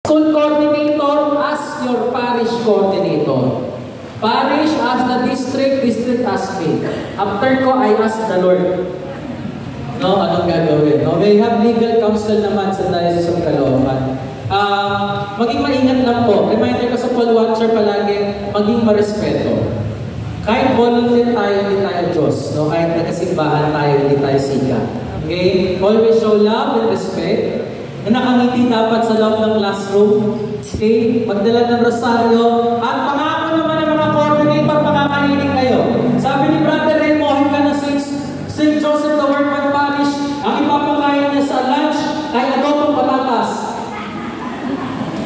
School coordinator as your parish coordinator. Parish as the district, district as me. After ko, I ask the Lord. No, anong gagawin? No, we have legal counsel naman sa Diocese of Caloocan. Maging maingat lang po. Reminder ko sa Paul Watcher palagi, maging marespeto. Kahit volunteer tayo, hindi tayo Diyos. No? Kahit nakasimbahan tayo, hindi tayo sika. Okay? Always show love and respect. Na nakangiti dapat sa loob ng classroom. Okay? Magdala ng rosaryo. At pangako naman ng mga coordinator, makakarinig kayo. Sabi ni Brother Remo, hingga na St. Joseph the Workman Parish, ang ipapakain niya sa lunch ay adobong patatas.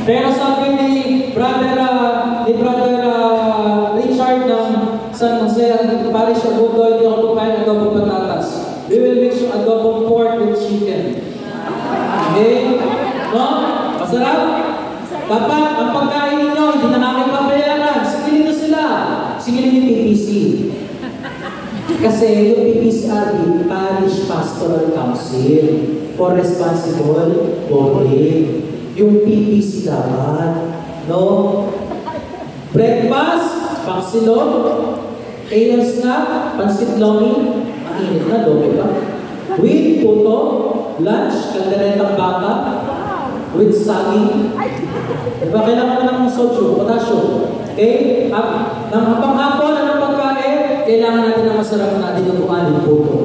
Pero sabi ni Brother Richard ng San Jose, ang Parish of Budoy, hindi ako pakain adobong patatas. We will make sure adobong pork with chicken. Okay? No? Masarap? Dapat ang pagkain ninyo, hindi na namin pabayaran. Singilin nyo sila. Singilin yung PPC. Kasi yung PPCRB, Parish Pastoral Council for Responsible Voting. Yung PPC dapat. No? Breakfast, paksilog, AM snack, pansit lomi, mainit na, dobe pa. With puto, lunch, kalderetang baka, with saging. Diba? Kailangan mo ng soju, potassium. Okay? Habang hapon, anong pagkain? Kailangan natin ng masarap na dinutuan yung puto.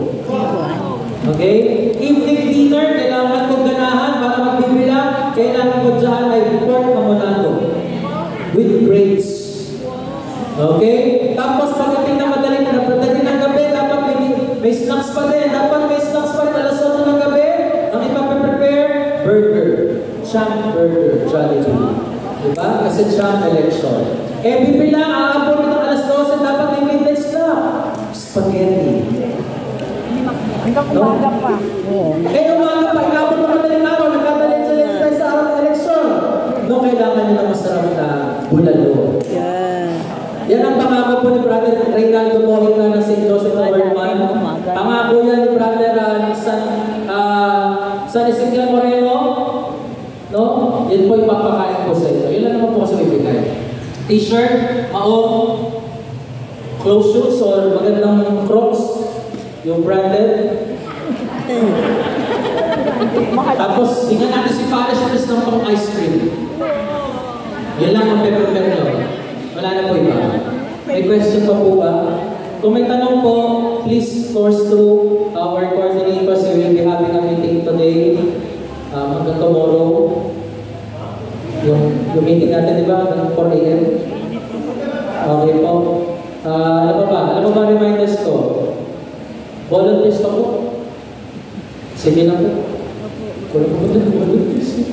Okay? Evening dinner, kailangan kong ganahan para magbibilang. Kailangan ko dyan ay pork mamonado. With grapes. Okay? Tapos pagdating na madaling na, pagdating ng gabi, dapat may snacks pa din. Dapat may snacks pa rin. Alas 8 ng gabi, ang ipaprepare, burger. Champ burger, Jollibee. Diba? Kasi champ election. Eh, bibilang, aabot ng alas 12, dapat may midnight snack. Spaghetti. Hanggang umaga pa. Eh, umaga pa. Ikabot na madaling araw. Nagkatalit sa tayo sa araw ng election. No, kailangan nyo ng masarap na bulalo. Yan ang pangako po ni Brother Reynaldo Mojica ng St. Joseph the Workman. Pangako yan ni Brother San Ezequiel Moreno. No? Yan po ipapakain ko sa inyo. Yun lang naman po kasi bibigay. T-shirt, maong, close shoes, or magandang Crocs, yung branded. Tapos, tingnan natin si Parish Priest ng pang ice cream. Yan lang ang pepper-pepper nyo. Wala na po iba. May question pa po ba? Kung may tanong po, please force through our coordinators. We will be having a meeting today. Hanggang tomorrow. Yung meeting natin, di ba? Hanggang 4 AM. Okay po. Ano ba reminders ko? Volunteers ka po? Sige na po. Wala po volunteers.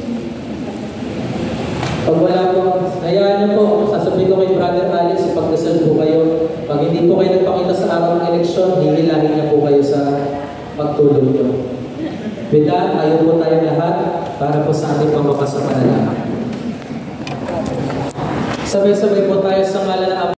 Pag wala po, hayaan niyo po, sasabihin ko kay Brother Alex, ipagdasal po kayo. Pag hindi po kayo nagpakita sa araw ng eleksyon, hihilahin na po kayo sa pagtulog niyo. With that, ayaw po tayo lahat para po sa ating pangwakas sa panalangin. Sabay-sabay po tayo sa ngalan ng